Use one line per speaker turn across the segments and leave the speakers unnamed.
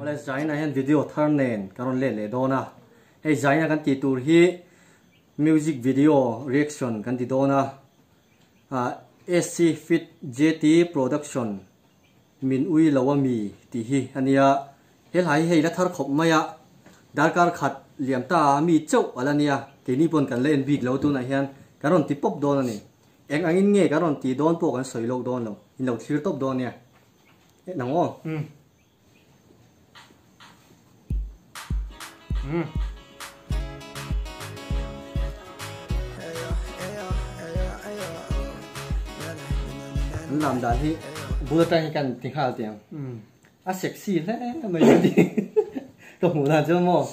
Oleh Zaina hen video thumbnail karon le dona. Hey Zaina kan ti tur hi music video reaction kan ti dona. SC Fit JT Production min ui lawami ti hi ania helai hei la thar khop maya darkar khat liam ta mi chau alania ke ni pon kan len big lo tu na hian karon ti pop don ani eng angin nge karon ti don po kan soi lo don lo in lo thir top don nia nango làm đàn hi vừa tayกันtiếng khao tiếng sexy thế mấy đi tôi muốn làm cho mò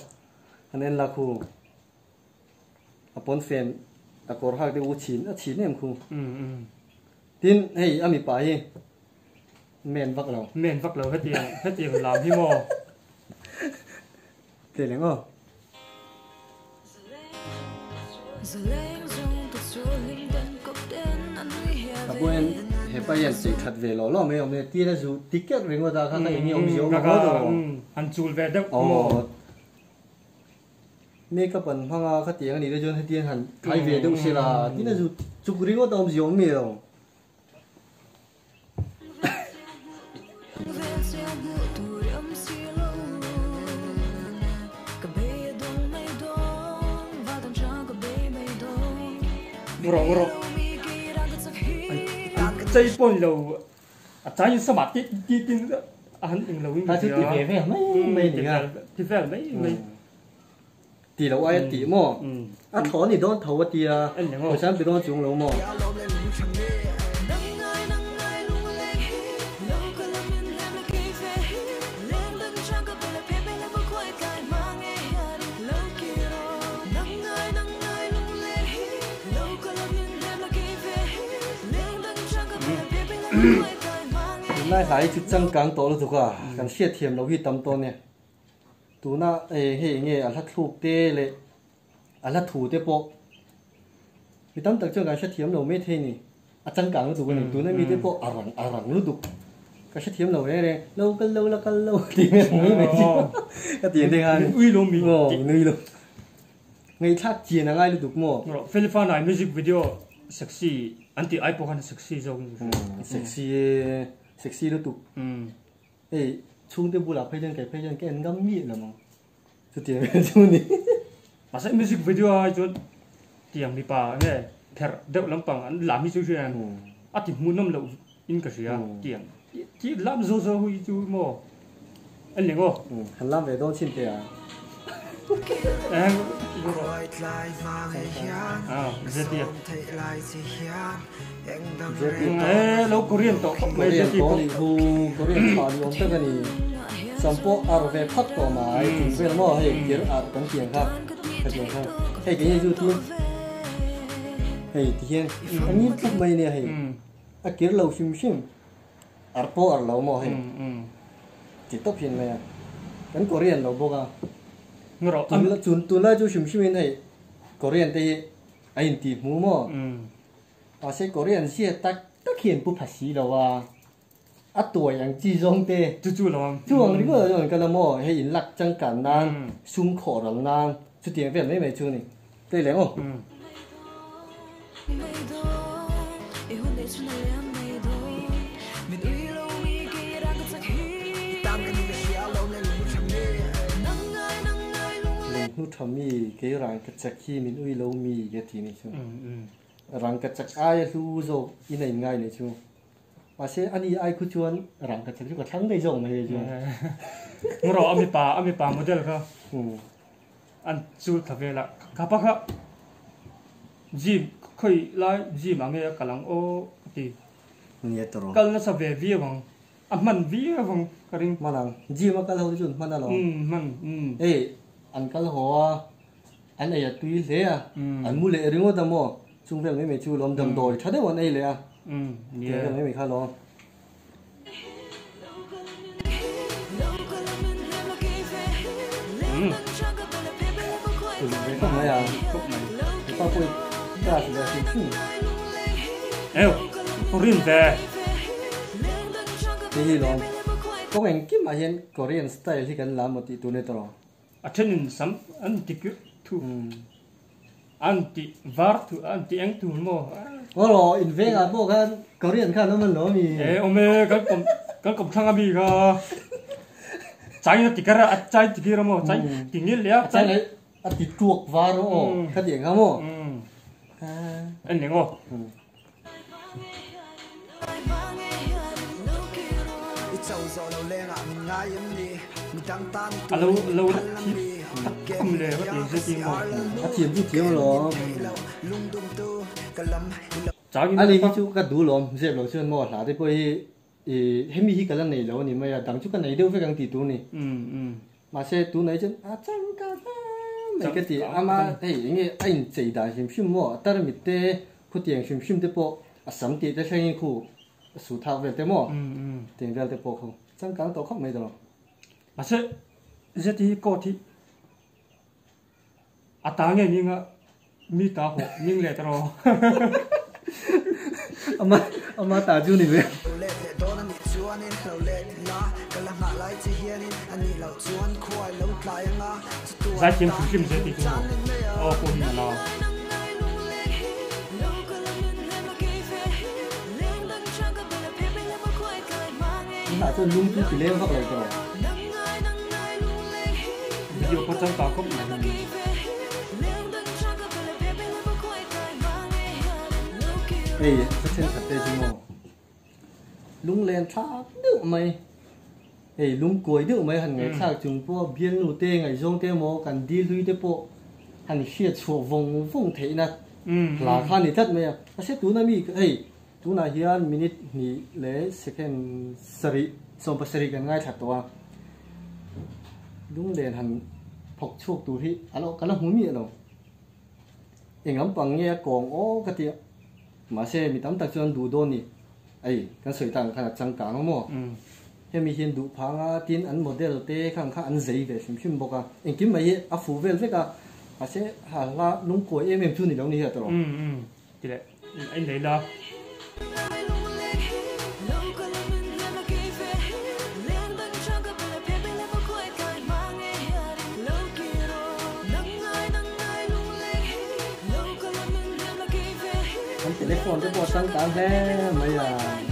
nên là khu bốn fan có hai cái u chín em khu tin hey ami phải men vắt lầu hết tiền làm hi mò tiền lấy ngô em hiện bây giờ chỉ thật về lo mấy ông này tiền là dù ticket về ngồi ta khác cái nhiều nhiều mà có rồi
anh chùi về đâu mò
mấy cái phần hàng cái tiền này cho tiền hẳn thay về đâu xí là tiền là dù chụp riêng có tao nhiều nhiều
ngồi chơi bồn lầu trái như sắm tí anh đừng lầu
ta chỉ về mấy thì à
thì về mấy
tỷ lầu ai tỷ mò thỏ thì đó thầu tỷ à hồi sáng thì đó xuống lầu mò nay lại chút trăng càng to rồi thôi à, càng xét thiềm lâu hi tầm to nè, tu na hệ nghe à lát thuộc tê lệ, à lát thủ tê bộ, vì tấm đặc cho càng xét thiềm lâu mấy thế nè, à trăng càng rồi này, tu na mi tê bộ à răng luôn được, càng xét thiềm lâu này lâu thì mấy cái tiền thế à,
uy lô mi,
nuôi luôn, ngay thắt tiền là ngay luôn được mò,
Philippines này music video sexy, anti iPhone hắn sexy rồi,
sexy đó tụ, chung tiêu bù là phải chân cái anh ngắm miệng là mà, cho tiền chung đi,
mà sẽ music video hay cho tiền mi pa nghe, theo đeo lắm bằng anh làm như thế này, thì muốn năm lậu in cái gì à, tiền, chỉ làm rồi huy chú mò, anh liền không?
hắn làm về đâu xin tiền à?
Rất tiền. Lâu Korean to,
Korean thọ đi ông tất cái này, sampo về phát to mà, thì về nó hay kiểu tấm tiền khác, hay cái gì du thiên, anh nhìn chút mấy này hay, kiểu lâu xim, po lâu mà hay, chỉ top hiện này, cái Korean lâu boga. Tuần chú xìm này Korean thì anh tìm mua mà sẽ Korean sẽ tắc hiện bút phát xí đâu à tuổi yang chỉ giống thế
chú lòng
đi qua rồi cái là mua hay in lắc trăng cản nan sum khổ rằng nan chú tiền về mấy chú này đây lấy không nút thầm mi cái răng cái chắc khi mình uy lâu mi cái gì này chứ răng cái chắc ai lu rồi in này ngay này chứ mà sẽ anh ai cứ chuan răng cái chắc chút cái thắng đây rồi này chứ
ngồi rồi ami pa model không anh chú thằng về là các bác khác gì khơi lại gì mà nghe cả lăng ô thì cái nó sẽ về vía bằng mình vía bằng cái gì
mà năng gì mà cái lâu chứ mà nào
mình
anh cái họ anh ấy tùy thế à anh mua lệ riêng tao mua chung với mấy chú làm đầm đồi thật đấy bọn ấy lệ à mấy mấy khai lo không mấy à tao quên ta chỉ là xin
eo Korean về
cái gì đó có ngành kiếm mà hiện Korean style thì cần làm một tí tu này tao
à trên in sắm anh ti cứ thu anh ti var thu anh ti anh thu mo
rồi in về à bộ cái Korean khác nó mình nói mi
ome cái cổng thang abi ga trái nó ti cái à trái ti cái mo trái ti nghĩ lẽ
trái này à ti chuột vào rồi cái tiếng không mo
anh nghe ngô lâu lâu không lẽ có tiền gì mà
tiền gì tiền rồi anh ấy chú cái đủ lắm dẹp lâu chưa mua là đấy bởi hết mi cái lần này lâu này mà đằng chú cái này đâu phải càng tỷ tu này mà xe tu này chứ chẳng cả mấy cái gì mà hey nghe anh chỉ đã xem mua tại vì thế có tiền xem đấy bộ sắm tiền để xem khu số thao về thế mà tiền về thế bộ không chẳng cả tao không mấy đâu
mà sẽ thì có thì à ta nghe nhưng mi ta họ nhưng lẽ tao
mà ta chú này về
giải kiếm phụ kim sẽ thì chú ô cô hình nào
mà tôi luôn cứ chỉ lên hoặc là rồi
video có trong tao không là
ê cái trên thật tê chứ mò lung lên thác được mày ê lung cuối được mày hẳn ngày khác chúng po biên lù tê ngày rong tê mò cần đi lui tê po hẳn khiết chùa vòng vòng thế nè là khan thì thật mày à sẽ tú na mi ê tú na hiền minute ni lệ second sari xong bắt sari gần ngay thật toa lung lên hẳn phọc chuộc tú thì alo cái là húi miệng đâu anh ngắm bằng nghe còn ó cái tiệm mà xe mi tắm đặc trưng đủ đôn nè ấy cái sợi tang khá là trắng cả không mò hiện mi hiện đủ phang tin ăn model tê khang khá ăn giấy về xem bọc anh kiếm mấy à phù về với cả mà sẽ hà la nung cối em chu này đâu nè rồi
thì đấy anh lấy đó
telephone cái bộ sáng tạo thế mấy à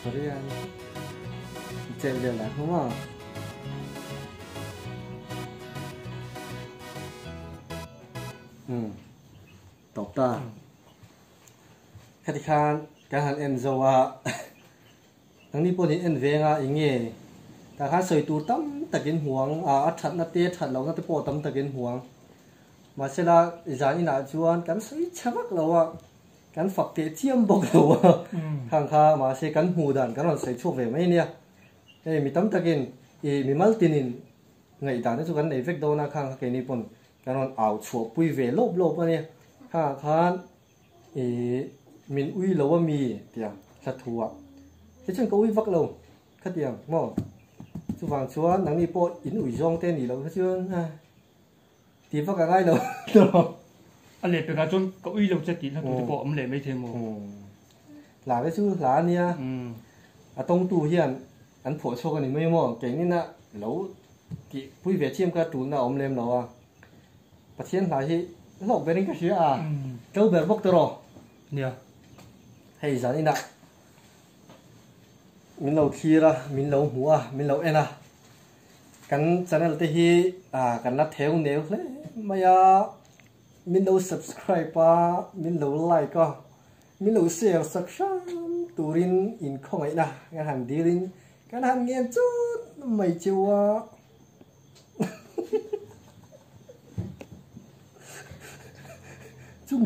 Korean chơi được là đúng không tóc ta cái khăn cái hàng Enzo thằng này bọn này en về ngà ý nghe ta khá sợi tu tắm ta kiến huang thật là tê thật lâu nó tới bộ tắm ta kiến huang mà sẽ là giá như nào chuan cắn sấy chắp lâu à cắn phật tế chiêm bọc lâu à hàng kha mà sẽ cắn hù đàn cắn là sấy chuột về mấy nè đây mi tắm takin mi mal tinin ngày đàn nó cắn này vết đâu na khang cái này pon cắn là ảo chuột bùi về lốp lốp nè hàng kha mình uy lâu mi tiang thật thua cái chân có uy vắt lâu khát tiang mò chú vàng chuan nắng đi po in uy rong tên gì lâu khát chuan thì vắt cả ngay đâu
anh lệ cái chốn có uy lâu chết tí là tụi bộ ông lệ mấy thêm một
là cái chú là nia tông tu hiền anh phổ cho cái này mấy mò cái này nè lâu thì vui vẻ chiêm cái tủ nào ông lên đâu à bắt chiên là gì lộc về đến cái gì châu bể bốc rồi
nè
hay giá như nè mình lâu khi ra mình lâu hùa mình lâu en căn channel thế hi căn là theo nếu đấy mày mình lâu subscribe mình lâu like mình lâu share subscribe turin in không ấy nè cái hàng đi lên cái hàng nghe chút mày chưa chung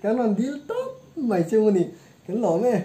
cái lần đi tốt mày chưa nè cái lỗ mẹ